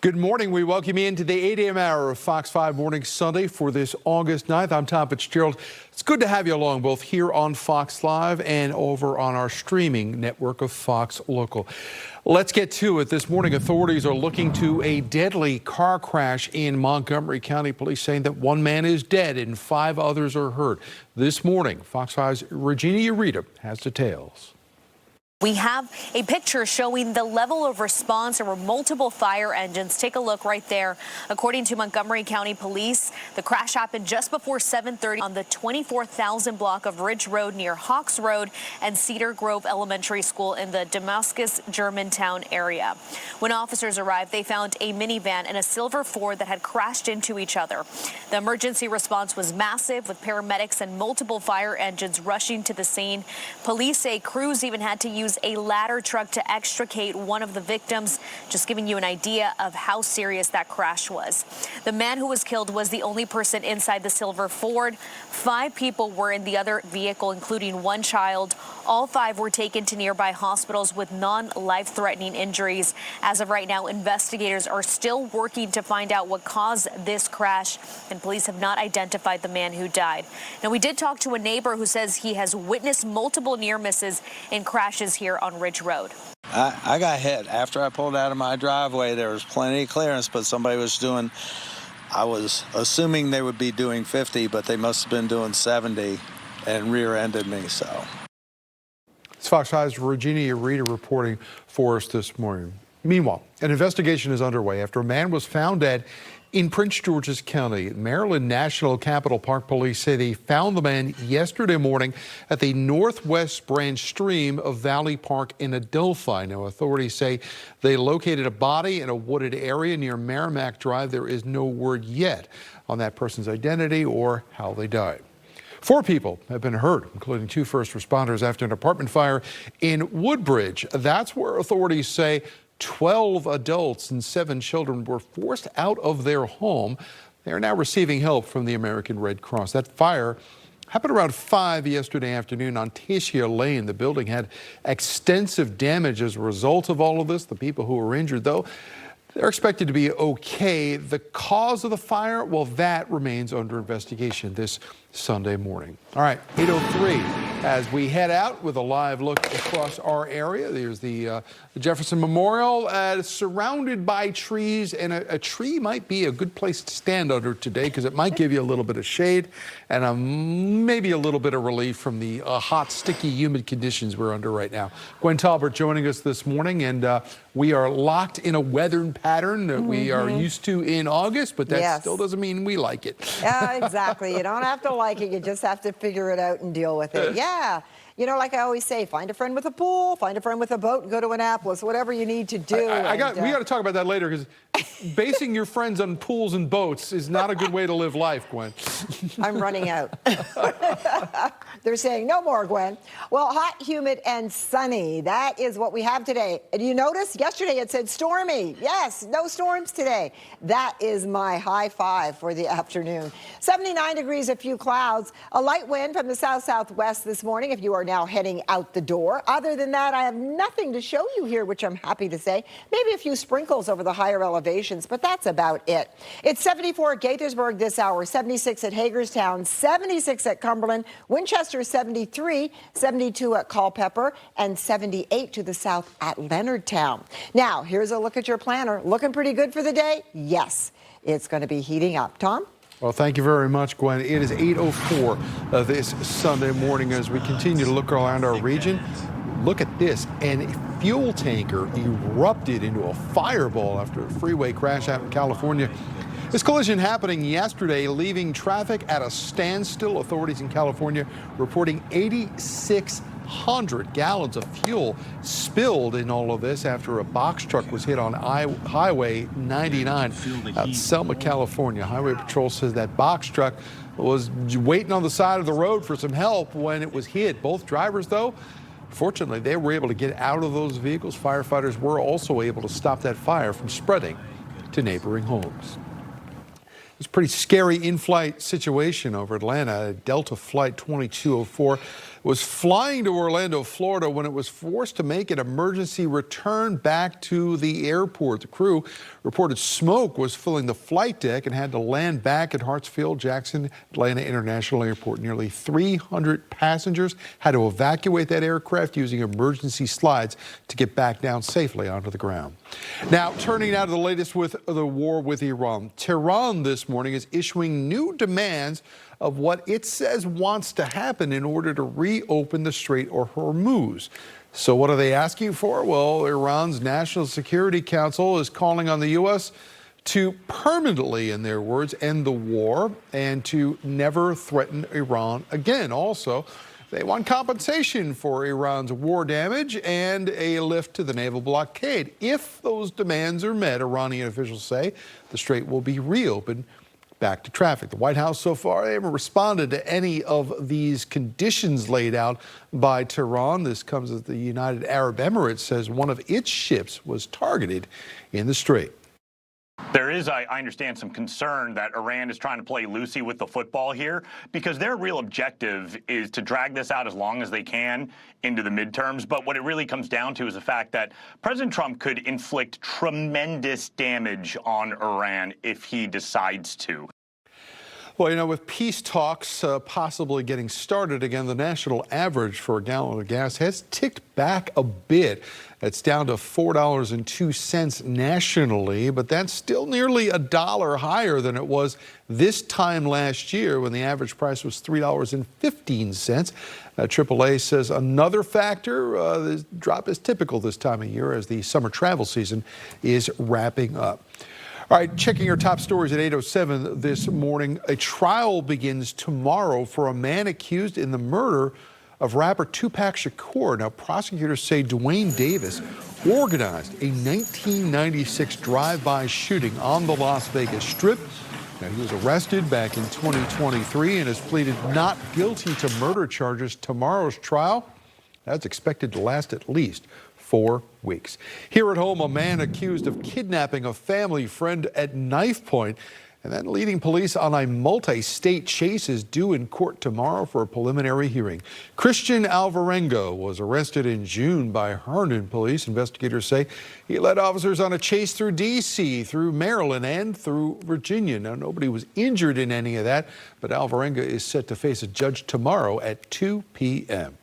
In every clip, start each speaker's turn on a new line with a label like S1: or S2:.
S1: Good morning. We welcome you into the 8 a.m. hour of Fox 5 Morning Sunday for this August 9th. I'm Tom Fitzgerald. It's good to have you along both here on Fox Live and over on our streaming network of Fox Local. Let's get to it. This morning, authorities are looking to a deadly car crash in Montgomery County. Police saying that one man is dead and 5 others are hurt. This morning, Fox 5's Regina Ureta has details.
S2: We have a picture showing the level of response. There were multiple fire engines. Take a look right there. According to Montgomery County Police, the crash happened just before 7:30 on the 24,000 block of Ridge Road near Hawks Road and Cedar Grove Elementary School in the Damascus, Germantown area. When officers arrived, they found a minivan and a silver Ford that had crashed into each other. The emergency response was massive, with paramedics and multiple fire engines rushing to the scene. Police say crews even had to use a ladder truck to extricate one of the victims, just giving you an idea of how serious that crash was. The man who was killed was the only person inside the silver Ford. 5 people were in the other vehicle, including 1 child. All 5 were taken to nearby hospitals with non-life-threatening injuries. As of right now, investigators are still working to find out what caused this crash, and police have not identified the man who died. Now, we did talk to a neighbor who says he has witnessed multiple near misses in crashes here on Ridge Road.
S3: I got hit. After I pulled out of my driveway, there was plenty of clearance, but somebody was doing, I was assuming they would be doing 50, but they must have been doing 70 and rear-ended me, so.
S1: It's Fox 5's Regina Ureta reporting for us this morning. Meanwhile, an investigation is underway after a man was found dead in Prince George's County. Maryland National Capital Park police say they found the man yesterday morning at the northwest branch stream of Valley Park in Adelphi. Now, authorities say they located a body in a wooded area near Merrimack Drive. There is no word yet on that person's identity or how they died. 4 people have been hurt, including 2 first responders after an apartment fire in Woodbridge. That's where authorities say 12 adults and 7 children were forced out of their home. They are now receiving help from the American Red Cross. That fire happened around 5 yesterday afternoon on Tishia Lane. The building had extensive damage as a result of all of this. The people who were injured, though, they're expected to be okay. The cause of the fire, well, that remains under investigation this Sunday morning. All right, 8:03 as we head out with a live look across our area. There's the Jefferson Memorial surrounded by trees, and a tree might be a good place to stand under today because it might give you a little bit of shade and maybe a little bit of relief from the hot, sticky, humid conditions we're under right now. Gwen Talbert joining us this morning, and we are locked in a weather pattern that we are used to in August, but that still doesn't mean we like it.
S4: Yeah, exactly. You don't have to like it. You just have to figure it out and deal with it. Yeah. You know, like I always say, find a friend with a pool, find a friend with a boat, and go to Annapolis, whatever you need to do.
S1: We got to talk about that later, because basing your friends on pools and boats is not a good way to live life, Gwen.
S4: I'm running out. They're saying no more, Gwen. Well, hot, humid, and sunny. That is what we have today. And you notice yesterday it said stormy. Yes, no storms today. That is my high 5 for the afternoon. 79 degrees, a few clouds. A light wind from the south-southwest this morning if you are now heading out the door. Other than that, I have nothing to show you here, which I'm happy to say. Maybe a few sprinkles over the higher elevations, but that's about it. It's 74 at Gaithersburg this hour, 76 at Hagerstown, 76 at Cumberland, Winchester 73, 72 at Culpeper, and 78 to the south at Leonardtown. Now, here's a look at your planner. Looking pretty good for the day? Yes, it's going to be heating up. Tom?
S1: Well, thank you very much, Gwen. It is 8:04 this Sunday morning as we continue to look around our region. Look at this. A fuel tanker erupted into a fireball after a freeway crash out in California. This collision happening yesterday, leaving traffic at a standstill. Authorities in California reporting 8,600 gallons of fuel spilled in all of this after a box truck was hit on Highway 99 out Selma, California. Highway Patrol says that box truck was waiting on the side of the road for some help when it was hit. Both drivers, though, fortunately, they were able to get out of those vehicles. Firefighters were also able to stop that fire from spreading to neighboring homes. It's a pretty scary in-flight situation over Atlanta. Delta Flight 2204 was flying to Orlando, Florida, when it was forced to make an emergency return back to the airport. The crew reported smoke was filling the flight deck and had to land back at Hartsfield-Jackson Atlanta International Airport. Nearly 300 passengers had to evacuate that aircraft using emergency slides to get back down safely onto the ground. Now, turning now to the latest with the war with Iran. Tehran this morning is issuing new demands of what it says wants to happen in order to reopen the Strait of Hormuz. So what are they asking for? Well, Iran's National Security Council is calling on the U.S. to permanently, in their words, end the war and to never threaten Iran again. Also, they want compensation for Iran's war damage and a lift to the naval blockade. If those demands are met, Iranian officials say, the strait will be reopened back to traffic. The White House so far, they haven't responded to any of these conditions laid out by Tehran. This comes as the United Arab Emirates says one of its ships was targeted in the strait.
S5: There is, I understand, some concern that Iran is trying to play loosey with the football here because their real objective is to drag this out as long as they can into the midterms. But what it really comes down to is the fact that President Trump could inflict tremendous damage on Iran if he decides to.
S1: Well, you know, with peace talks possibly getting started again, the national average for a gallon of gas has ticked back a bit. It's down to $4.02 nationally, but that's still nearly $1 higher than it was this time last year when the average price was $3.15. AAA says another factor, the drop is typical this time of year as the summer travel season is wrapping up. All right, checking your top stories at 8:07 this morning. A trial begins tomorrow for a man accused in the murder of rapper Tupac Shakur. Now, prosecutors say Dwayne Davis organized a 1996 drive-by shooting on the Las Vegas Strip. Now, he was arrested back in 2023 and has pleaded not guilty to murder charges. Tomorrow's trial, that's expected to last at least 4 weeks. Here at home, a man accused of kidnapping a family friend at knife point and then leading police on a multi-state chase is due in court tomorrow for a preliminary hearing. Christian Alvarenga was arrested in June by Herndon police. Investigators say he led officers on a chase through D.C., through Maryland, and through Virginia. Now, nobody was injured in any of that, but Alvarenga is set to face a judge tomorrow at 2 p.m.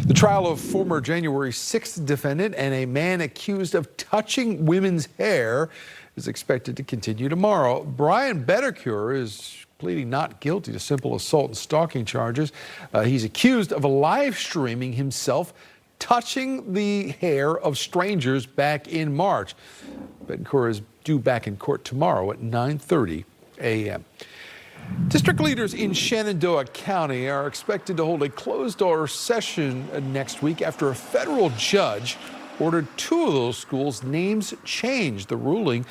S1: The trial of former January 6th defendant and a man accused of touching women's hair is expected to continue tomorrow. Brian Bedecker is pleading not guilty to simple assault and stalking charges. He's accused of live streaming himself touching the hair of strangers back in March. Bedecker is due back in court tomorrow at 9:30 a.m. District leaders in Shenandoah County are expected to hold a closed-door session next week after a federal judge ordered 2 of those schools' names changed. The ruling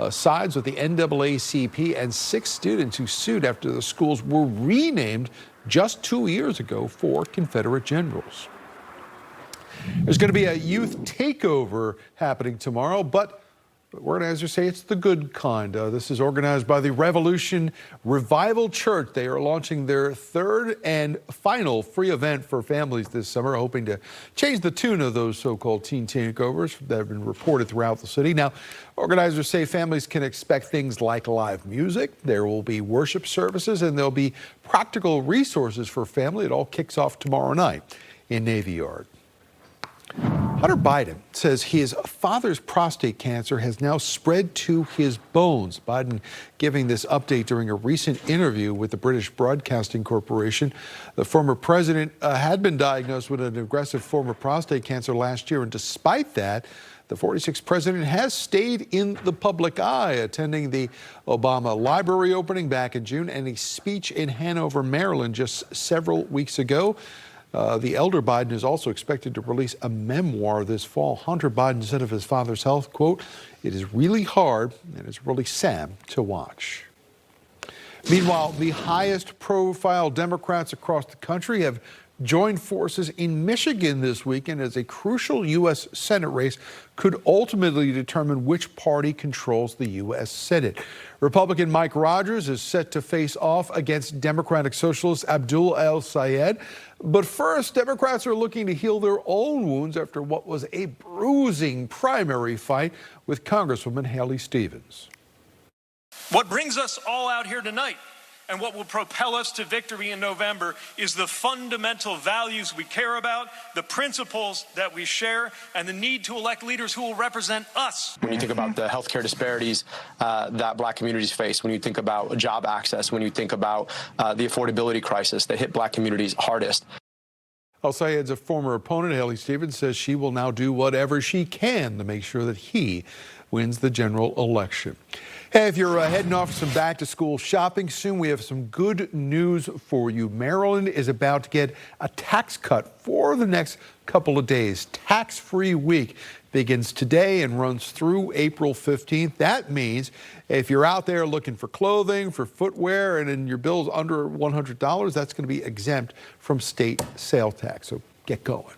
S1: sides with the NAACP and 6 students who sued after the schools were renamed just 2 years ago for Confederate generals. There's going to be a youth takeover happening tomorrow, but organizers say it's the good kind. This is organized by the Revolution Revival Church. They are launching their 3rd and final free event for families this summer, hoping to change the tune of those so-called teen takeovers that have been reported throughout the city. Now, organizers say families can expect things like live music, there will be worship services, and there'll be practical resources for family. It all kicks off tomorrow night in Navy Yard. Hunter Biden says his father's prostate cancer has now spread to his bones. Biden giving this update during a recent interview with the British Broadcasting Corporation. The former president had been diagnosed with an aggressive form of prostate cancer last year, and despite that, the 46th president has stayed in the public eye, attending the Obama Library opening back in June and a speech in Hanover, Maryland just several weeks ago. The elder Biden is also expected to release a memoir this fall. Hunter Biden said of his father's health, quote, "It is really hard and it's really sad to watch." Meanwhile, the highest profile Democrats across the country have joined forces in Michigan this weekend as a crucial U.S. Senate race could ultimately determine which party controls the U.S. Senate. Republican Mike Rogers is set to face off against Democratic Socialist Abdul El-Sayed. But first, Democrats are looking to heal their own wounds after what was a bruising primary fight with Congresswoman Haley Stevens.
S6: What brings us all out here tonight and what will propel us to victory in November is the fundamental values we care about, the principles that we share, and the need to elect leaders who will represent us.
S7: When you think about the healthcare disparities that Black communities face, when you think about job access, when you think about the affordability crisis that hit Black communities hardest.
S1: El-Sayed's a former opponent. Haley Stevens says she will now do whatever she can to make sure that he wins the general election. Hey, if you're heading off to some back-to-school shopping soon, we have some good news for you. Maryland is about to get a tax cut for the next couple of days. Tax-free week begins today and runs through April 15th. That means if you're out there looking for clothing, for footwear, and then your bill's under $100, that's going to be exempt from state sale tax. So get going.